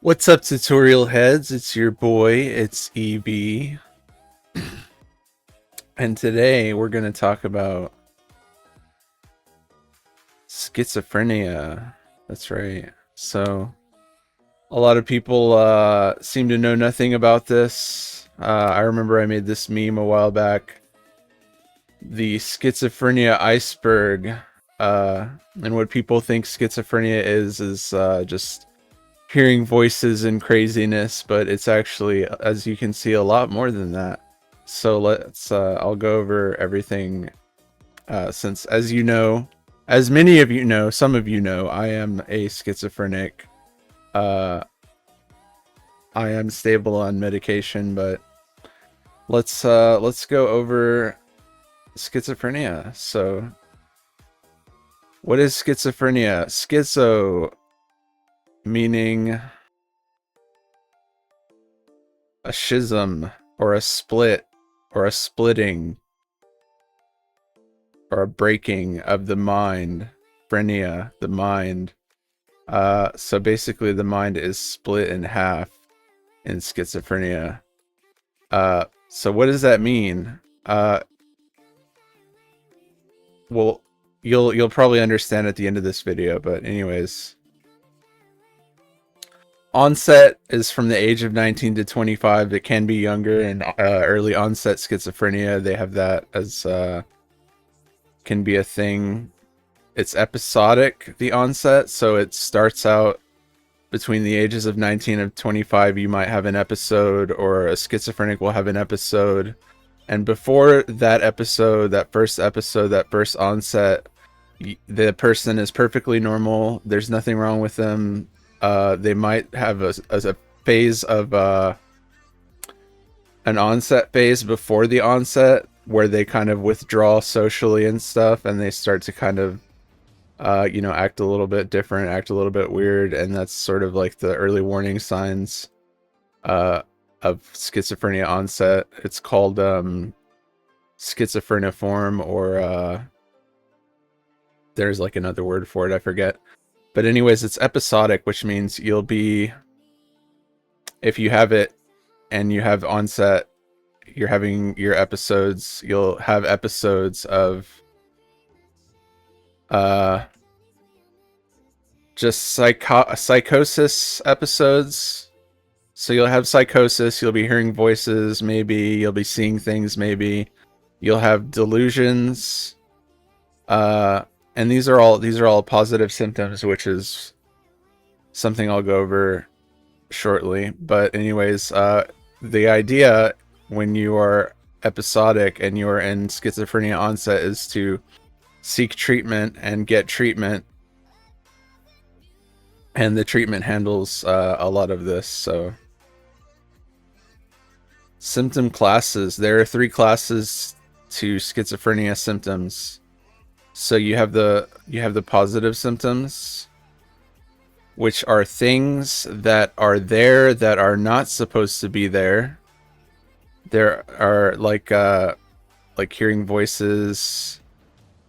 What's up, tutorial heads? It's your boy, it's eevee. And today we're going to talk about schizophrenia. That's right. So, a lot of people seem to know nothing about this. I remember I made this meme a while back. The schizophrenia iceberg. And what people think schizophrenia is just hearing voices and craziness, but it's actually, as you can see, a lot more than that. So let's I'll go over everything, since, as you know, as many of you know, some of you know, I am a schizophrenic. I am stable on medication, but let's go over schizophrenia. So what is schizophrenia? Schizo meaning a schism or a split or a splitting or a breaking of the mind. Phrenia, the mind. So basically the mind is split in half in schizophrenia. So what does that mean? Well, you'll probably understand at the end of this video, but anyways. Onset is from the age of 19 to 25. It can be younger. In early onset schizophrenia, they have that as can be a thing. It's episodic, the onset, so it starts out between the ages of 19 and 25. You might have an episode, or a schizophrenic will have an episode, and before that episode, that first onset, the person is perfectly normal. There's nothing wrong with them. They might have a phase of an onset phase before the onset, where they kind of withdraw socially and stuff, and they start to kind of act a little bit different, act a little bit weird, and that's sort of like the early warning signs of schizophrenia onset. It's called schizophreniform, or there's like another word for it, I forget. But anyways, it's episodic, which means you'll be, if you have it and you have onset, you're having your episodes, you'll have episodes of just psychosis episodes. So you'll have psychosis, you'll be hearing voices, maybe you'll be seeing things, maybe you'll have delusions, and these are all positive symptoms, which is something I'll go over shortly. But anyways, the idea when you are episodic and you are in schizophrenia onset is to seek treatment and get treatment, and the treatment handles a lot of this. So symptom classes, there are 3 classes to schizophrenia symptoms. So you have the positive symptoms, which are things that are there that are not supposed to be there. There are like hearing voices,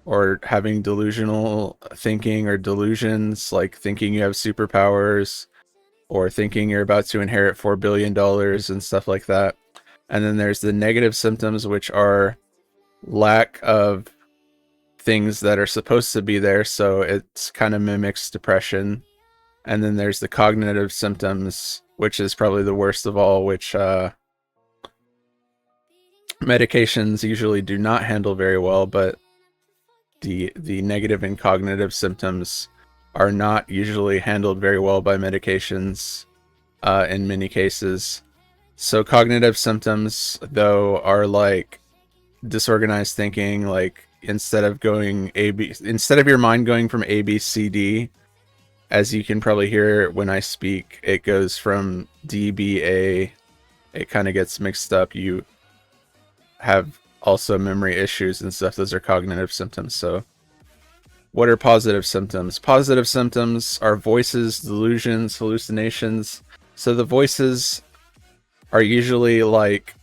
or having delusional thinking or delusions, like thinking you have superpowers, or thinking you're about to inherit $4 billion and stuff like that. And then there's the negative symptoms, which are lack of things that are supposed to be there, so it kind of mimics depression. And then there's the cognitive symptoms, which is probably the worst of all, which medications usually do not handle very well, but the negative and cognitive symptoms are not usually handled very well by medications in many cases. So cognitive symptoms, though, are like disorganized thinking, like instead of your mind going from A, B, C, D, as you can probably hear when I speak, it goes from D, B, A. It kind of gets mixed up. You have also memory issues and stuff. Those are cognitive symptoms. So what are positive symptoms? Positive symptoms are voices, delusions, hallucinations. So the voices are usually like,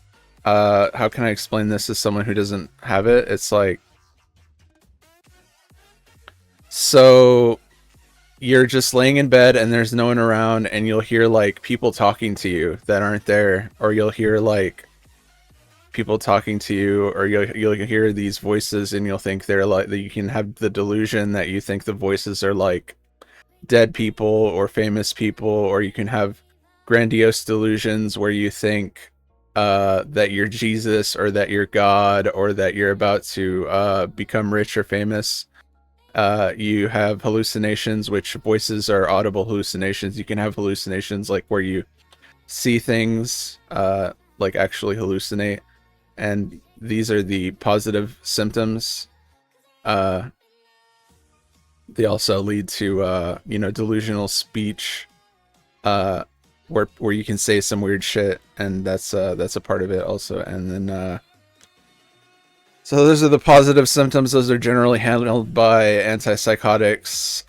how can I explain this to someone who doesn't have it? It's like, so you're just laying in bed and there's no one around, and you'll hear like people talking to you that aren't there, or you'll hear like people talking to you, or you'll hear these voices and you'll think they're like, that you can have the delusion that you think the voices are like dead people or famous people, or you can have grandiose delusions where you think that you're Jesus, or that you're God, or that you're about to become rich or famous. You have hallucinations, which voices are audible hallucinations. You can have hallucinations like where you see things, like actually hallucinate, and these are the positive symptoms. They also lead to delusional speech, where you can say some weird shit, and that's a part of it also. And then so those are the positive symptoms. Those are generally handled by antipsychotics,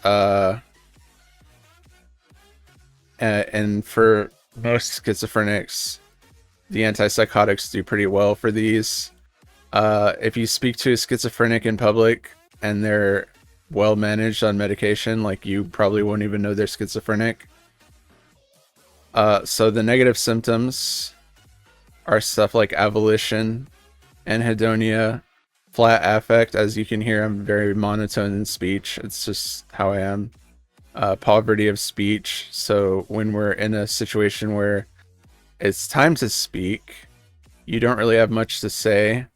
and for most schizophrenics, the antipsychotics do pretty well for these. If you speak to a schizophrenic in public and they're well managed on medication, like, you probably won't even know they're schizophrenic. So the negative symptoms are stuff like avolition, anhedonia, flat affect. As you can hear, I'm very monotone in speech. It's just how I am. Poverty of speech. So when we're in a situation where it's time to speak, you don't really have much to say.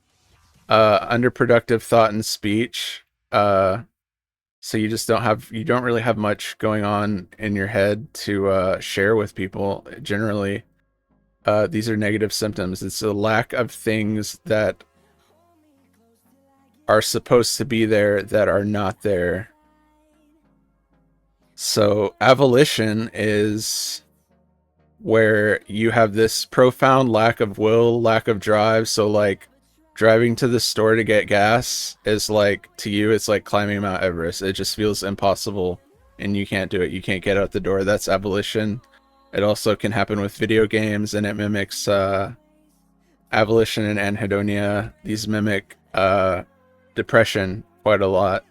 Underproductive thought and speech. So you don't really have much going on in your head to share with people. Generally, these are negative symptoms. It's a lack of things that are supposed to be there that are not there. So avolition is where you have this profound lack of will, lack of drive. So like driving to the store to get gas is like, to you, it's like climbing Mount Everest. It just feels impossible and you can't do it. You can't get out the door. That's avolition. It also can happen with video games, and it mimics avolition and anhedonia. These mimic depression quite a lot.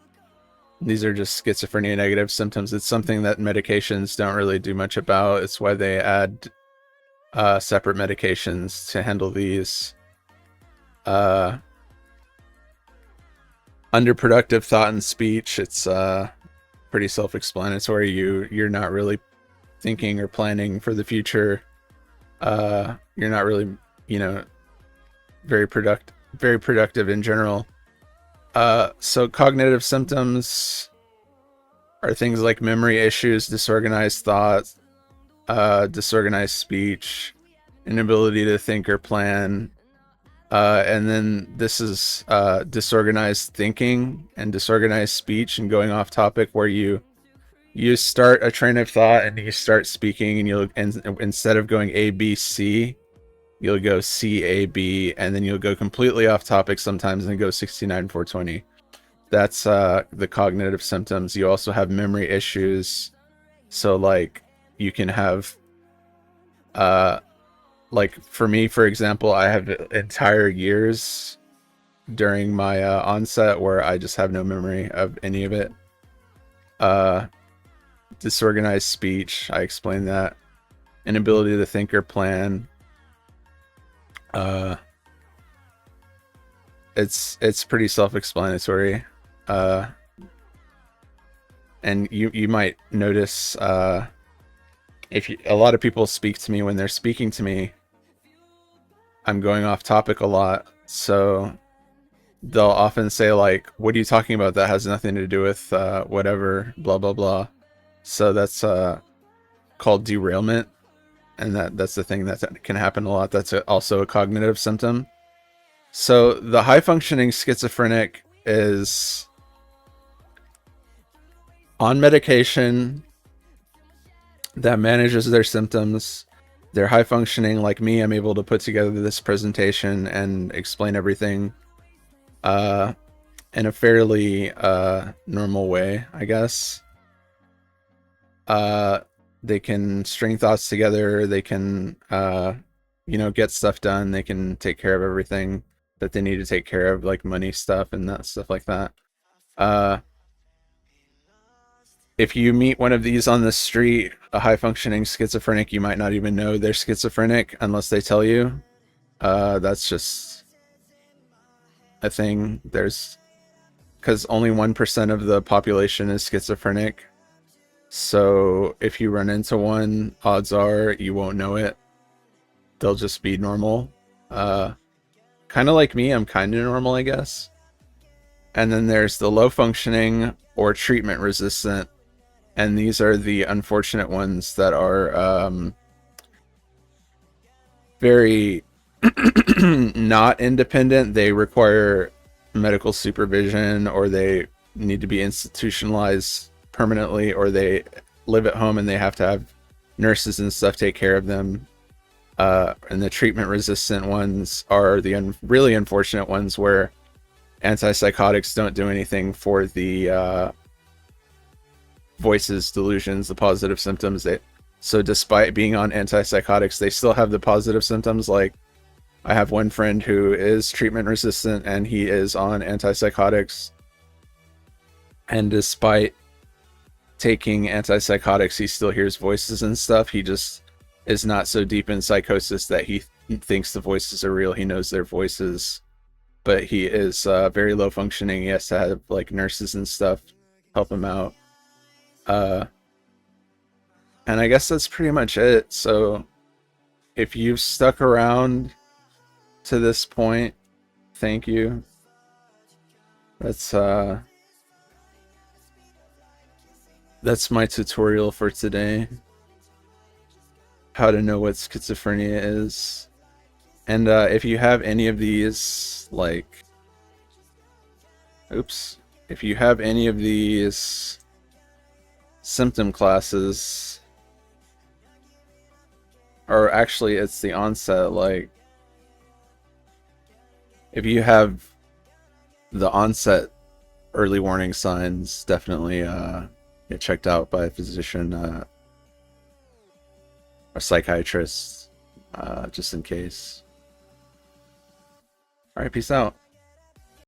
These are just schizophrenia negative symptoms. It's something that medications don't really do much about. It's why they add separate medications to handle these. Underproductive thought and speech. It's pretty self-explanatory. You're not really thinking or planning for the future. You're not really, very productive in general. So cognitive symptoms are things like memory issues, disorganized thoughts, disorganized speech, inability to think or plan. And then this is disorganized thinking and disorganized speech and going off topic, where you start a train of thought and you start speaking, and instead of going A, B, C, you'll go C, A, B, and then you'll go completely off topic sometimes and go 69, 420. That's the cognitive symptoms. You also have memory issues. So like you can have like for me, for example, I have entire years during my onset where I just have no memory of any of it. Disorganized speech, I explained that. Inability to think or plan. It's pretty self-explanatory. And you might notice if a lot of people speak to me, when they're speaking to me, I'm going off topic a lot. So they'll often say like, what are you talking about? That has nothing to do with whatever, blah, blah, blah. So that's called derailment. And that's the thing that can happen a lot. That's also a cognitive symptom. So the high-functioning schizophrenic is on medication that manages their symptoms. They're high-functioning like me. I'm able to put together this presentation and explain everything in a fairly normal way, I guess. They can string thoughts together. They can, get stuff done. They can take care of everything that they need to take care of, like money stuff and that stuff like that. if you meet one of these on the street, a high-functioning schizophrenic, you might not even know they're schizophrenic unless they tell you. That's just a thing. Because only 1% of the population is schizophrenic. So if you run into one, odds are you won't know it. They'll just be normal. Kind of like me, I'm kind of normal, I guess. And then there's the low functioning or treatment resistant. And these are the unfortunate ones that are very not independent. They require medical supervision, or they need to be institutionalized permanently, or they live at home and they have to have nurses and stuff take care of them. And the treatment resistant ones are the really unfortunate ones where antipsychotics don't do anything for the voices, delusions, the positive symptoms. So despite being on antipsychotics, they still have the positive symptoms. Like, I have one friend who is treatment resistant and he is on antipsychotics. And despite taking antipsychotics, he still hears voices and stuff. He just is not so deep in psychosis that he thinks the voices are real. He knows their voices, but he is very low functioning. He has to have like nurses and stuff help him out. And I guess that's pretty much it. So if you've stuck around to this point, thank you. That's my tutorial for today. How to know what schizophrenia is. And if you have any of these, like, if you have any of these symptom classes, or actually it's the onset, like, if you have the onset early warning signs, definitely get checked out by a physician or psychiatrist, just in case. All right, peace out.